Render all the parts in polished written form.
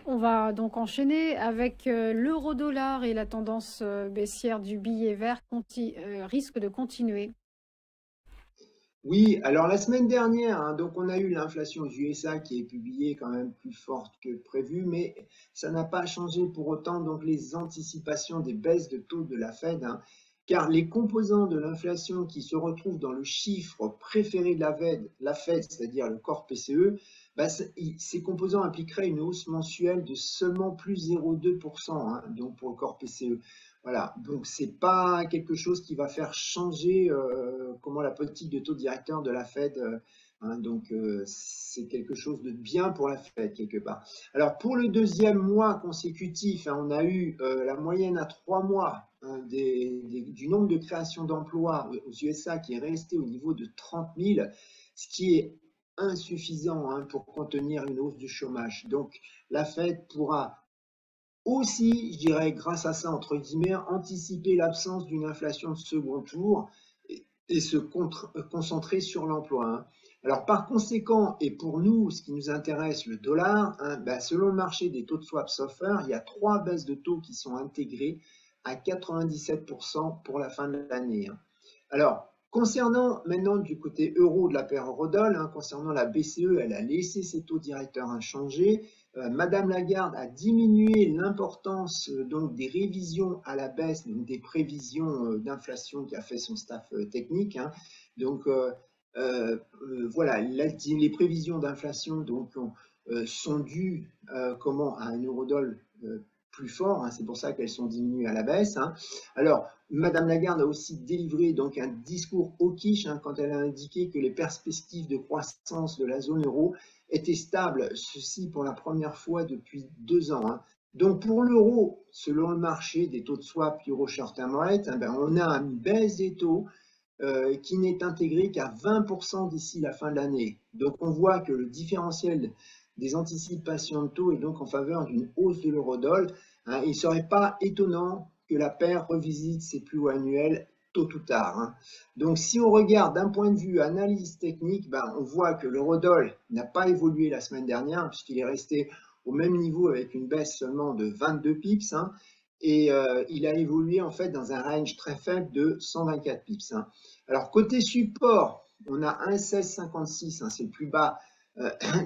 On va donc enchaîner avec l'euro-dollar et la tendance baissière du billet vert risque de continuer. Oui, alors la semaine dernière, donc on a eu l'inflation aux USA qui est publiée quand même plus forte que prévu, mais ça n'a pas changé pour autant donc les anticipations des baisses de taux de la Fed, car les composants de l'inflation qui se retrouvent dans le chiffre préféré de la Fed, c'est-à-dire le corps PCE, bah, ces composants impliqueraient une hausse mensuelle de seulement plus 0,2%, donc pour le corps PCE. Voilà, donc c'est pas quelque chose qui va faire changer comment la politique de taux directeur de la Fed. Donc c'est quelque chose de bien pour la Fed quelque part. Alors pour le deuxième mois consécutif, on a eu la moyenne à 3 mois du nombre de créations d'emplois aux USA qui est resté au niveau de 30 000, ce qui est insuffisant pour contenir une hausse du chômage. Donc la Fed pourra aussi, je dirais, grâce à ça, entre guillemets, anticiper l'absence d'une inflation de second tour et se concentrer sur l'emploi. Alors, par conséquent, et pour nous, ce qui nous intéresse, le dollar, selon le marché des taux de swap SOFR, il y a 3 baisses de taux qui sont intégrées à 97% pour la fin de l'année. Alors, concernant maintenant du côté euro de la paire euro-dollar, concernant la BCE, elle a laissé ses taux directeurs inchangés. Madame Lagarde a diminué l'importance donc des révisions à la baisse, donc des prévisions d'inflation qu'a fait son staff technique. Donc voilà, les prévisions d'inflation donc sont dues à un euro-dollar plus fort, c'est pour ça qu'elles sont diminuées à la baisse. Alors, Madame Lagarde a aussi délivré donc un discours hawkish quand elle a indiqué que les perspectives de croissance de la zone euro étaient stables, ceci pour la première fois depuis 2 ans. Donc pour l'euro, selon le marché des taux de swap Euro Short Term Rate, on a une baisse des taux qui n'est intégrée qu'à 20% d'ici la fin de l'année. Donc on voit que le différentiel des anticipations de taux est donc en faveur d'une hausse de l'euro-dollar. Il ne serait pas étonnant que la paire revisite ses plus hauts annuels tôt ou tard. Donc si on regarde d'un point de vue analyse technique, on voit que l'euro-dollar n'a pas évolué la semaine dernière puisqu'il est resté au même niveau avec une baisse seulement de 22 pips. Et il a évolué en fait dans un range très faible de 124 pips. Alors côté support, on a 1,1656, c'est le plus bas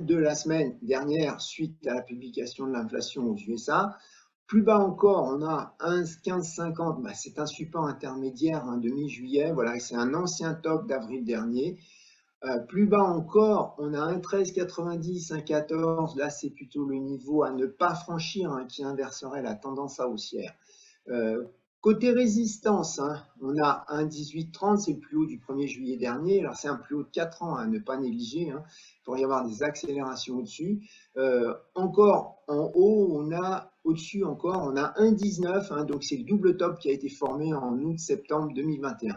de la semaine dernière suite à la publication de l'inflation aux USA. Plus bas encore, on a 1,1550, c'est un support intermédiaire de mi-juillet, voilà, c'est un ancien top d'avril dernier. Plus bas encore, on a 1,1390, 1,14, là c'est plutôt le niveau à ne pas franchir qui inverserait la tendance haussière. Côté résistance, on a un 18,30, c'est le plus haut du 1er juillet dernier. Alors c'est un plus haut de 4 ans à ne pas négliger. Il pourrait y avoir des accélérations au-dessus. Encore en haut, au-dessus encore, on a 1,19, donc c'est le double top qui a été formé en août-septembre 2021.